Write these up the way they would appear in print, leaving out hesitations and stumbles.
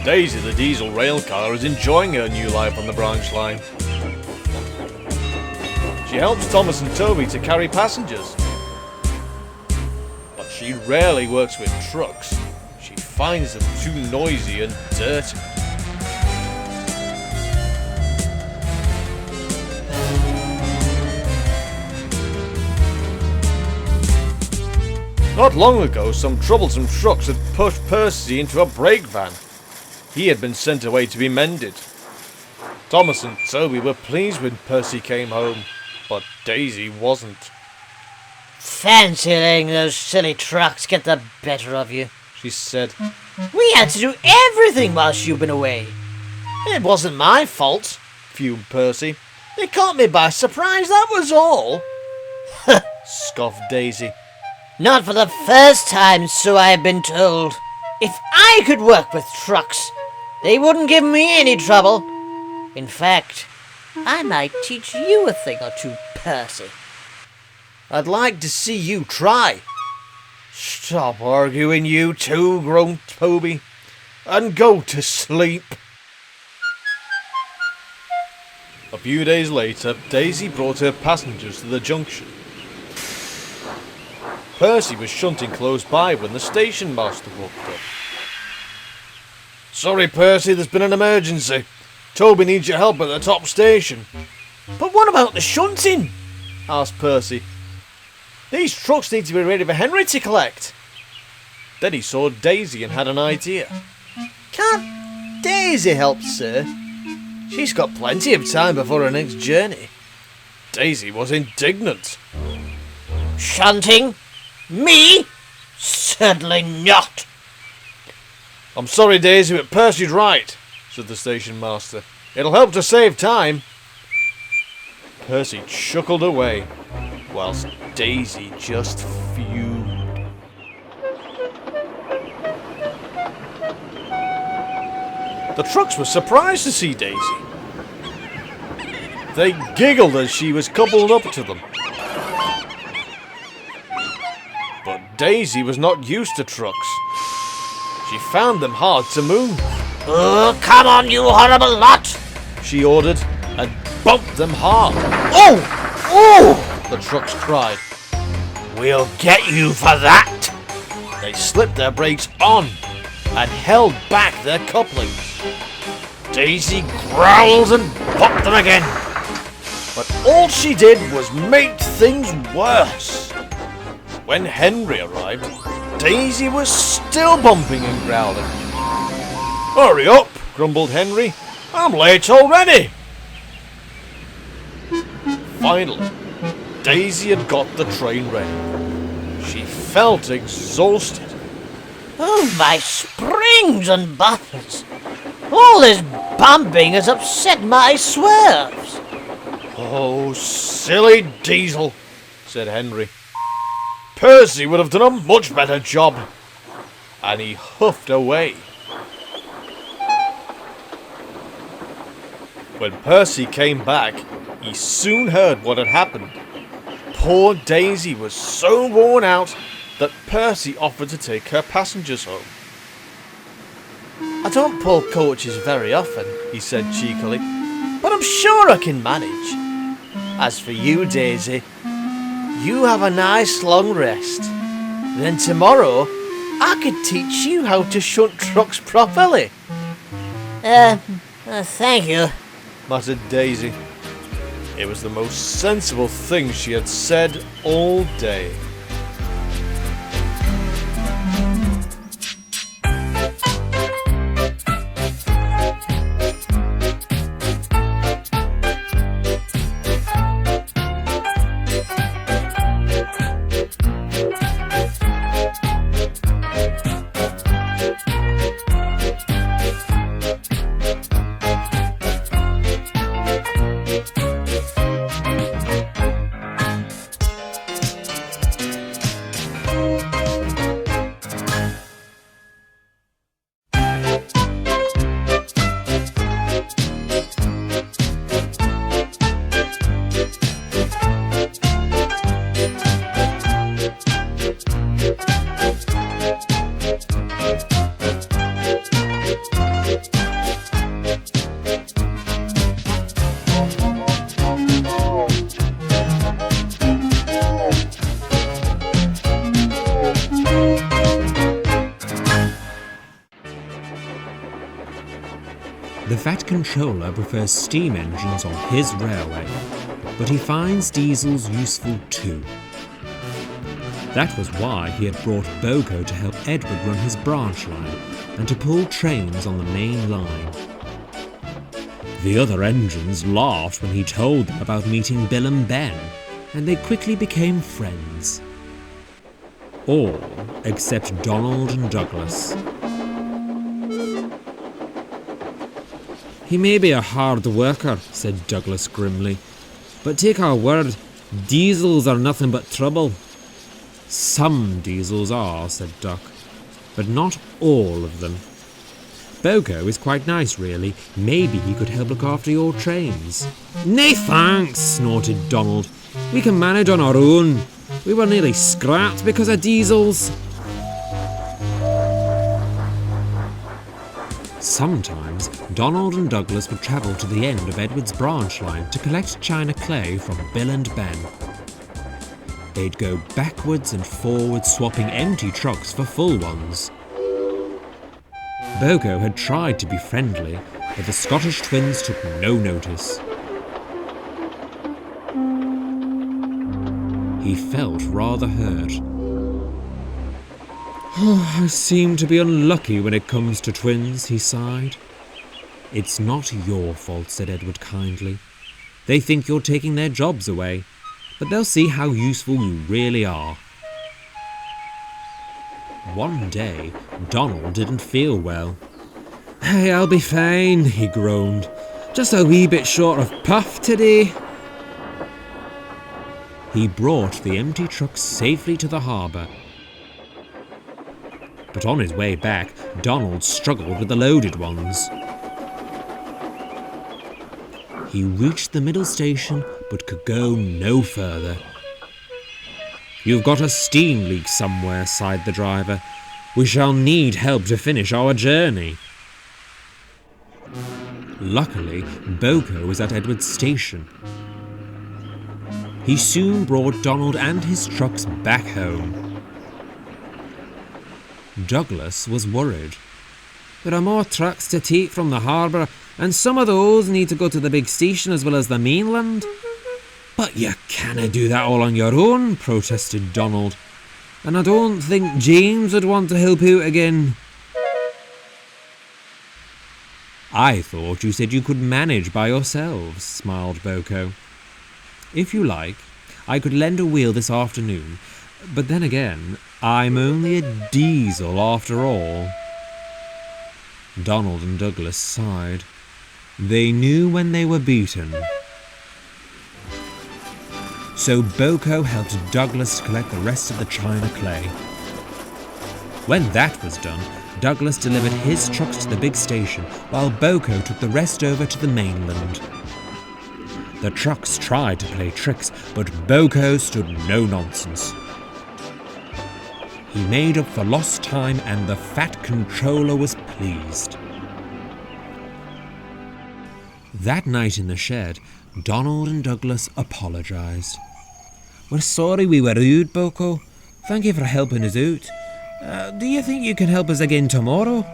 Daisy the diesel railcar is enjoying her new life on the branch line. She helps Thomas and Toby to carry passengers. But she rarely works with trucks. She finds them too noisy and dirty. Not long ago, some troublesome trucks had pushed Percy into a brake van. He had been sent away to be mended. Thomas and Toby were pleased when Percy came home, but Daisy wasn't. Fancy letting those silly trucks get the better of you, She said. We had to do everything whilst you've been away. It wasn't my fault, Fumed Percy. They caught me by surprise, that was all. Scoffed Daisy. Not for the first time, so I've been told. If I could work with trucks, they wouldn't give me any trouble. In fact, I might teach you a thing or two, Percy. I'd like to see you try. Stop arguing, you two, groaned Toby, and go to sleep. A few days later, Daisy brought her passengers to the junction. Percy was shunting close by when the station master walked up. Sorry, Percy, there's been an emergency. Toby needs your help at the top station. But what about the shunting? Asked Percy. These trucks need to be ready for Henry to collect. Then he saw Daisy and had an idea. Can't Daisy help, sir? She's got plenty of time before her next journey. Daisy was indignant. Shunting? Me? Certainly not. I'm sorry, Daisy, but Percy's right, said the station master. It'll help to save time. Percy chuckled away, whilst Daisy just fumed. The trucks were surprised to see Daisy. They giggled as she was coupled up to them. But Daisy was not used to trucks. She found them hard to move. Oh, come on, you horrible lot! She ordered, and bumped them hard. Oh! Oh! The trucks cried. We'll get you for that! They slipped their brakes on and held back their couplings. Daisy growled and bumped them again. But all she did was make things worse. When Henry arrived, Daisy was still bumping and growling. Hurry up, grumbled Henry. I'm late already. Finally, Daisy had got the train ready. She felt exhausted. Oh, my springs and buffers! All this bumping has upset my swerves. Oh, silly diesel, said Henry. Percy would have done a much better job. And he huffed away. When Percy came back, he soon heard what had happened. Poor Daisy was so worn out that Percy offered to take her passengers home. I don't pull coaches very often, he said cheekily, but I'm sure I can manage. As for you, Daisy, you have a nice long rest. Then tomorrow, I could teach you how to shunt trucks properly. Thank you, muttered Daisy. It was the most sensible thing she had said all day. The Fat Controller prefers steam engines on his railway, but he finds diesels useful too. That was why he had brought Boco to help Edward run his branch line and to pull trains on the main line. The other engines laughed when he told them about meeting Bill and Ben, and they quickly became friends. All except Donald and Douglas. "He may be a hard worker," said Douglas grimly, "but take our word, diesels are nothing but trouble." "Some diesels are," said Duck, "but not all of them. Boco is quite nice, really. Maybe he could help look after your trains." "Nay, thanks," snorted Donald. "We can manage on our own. We were nearly scrapped because of diesels." Sometimes Donald and Douglas would travel to the end of Edward's branch line to collect china clay from Bill and Ben. They'd go backwards and forwards, swapping empty trucks for full ones. Boco had tried to be friendly, but the Scottish twins took no notice. He felt rather hurt. "Oh, I seem to be unlucky when it comes to twins," he sighed. "It's not your fault," said Edward kindly. "They think you're taking their jobs away, but they'll see how useful you really are." One day, Donald didn't feel well. "Hey, I'll be fine," he groaned. "Just a wee bit short of puff today." He brought the empty truck safely to the harbour. But on his way back, Donald struggled with the loaded ones. He reached the middle station, but could go no further. "You've got a steam leak somewhere," sighed the driver. "We shall need help to finish our journey." Luckily, Boco was at Edward's station. He soon brought Donald and his trucks back home. Douglas was worried. "There are more trucks to take from the harbour, and some of those need to go to the big station as well as the mainland." "But you canna do that all on your own," protested Donald. "And I don't think James would want to help out again." "I thought you said you could manage by yourselves," smiled Boco. "If you like, I could lend a wheel this afternoon, but then again, I'm only a diesel after all." Donald and Douglas sighed. They knew when they were beaten. So Boco helped Douglas collect the rest of the china clay. When that was done, Douglas delivered his trucks to the big station, while Boco took the rest over to the mainland. The trucks tried to play tricks, but Boco stood no nonsense. He made up for lost time, and the Fat Controller was pleased. That night in the shed, Donald and Douglas apologised. "We're sorry we were rude, Boco. Thank you for helping us out. Do you think you can help us again tomorrow?"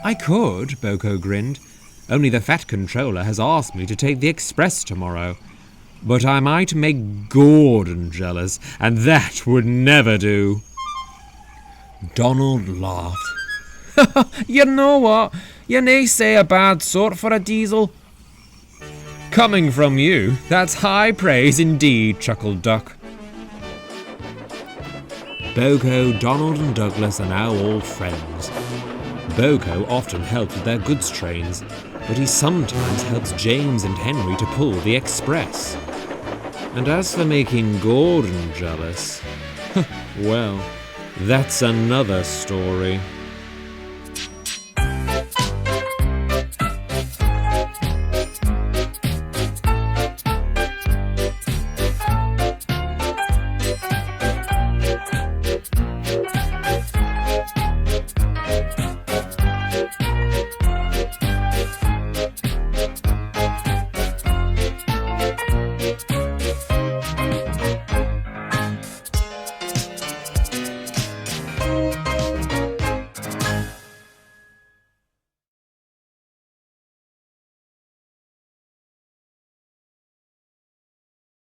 "I could," Boco grinned. "Only the Fat Controller has asked me to take the express tomorrow. But I might make Gordon jealous, and that would never do." Donald laughed. "You know what? You may say a bad sort for a diesel." "Coming from you, that's high praise indeed," chuckled Duck. Boco, Donald and Douglas are now old friends. Boco often helps with their goods trains, but he sometimes helps James and Henry to pull the express. And as for making Gordon jealous, well, that's another story.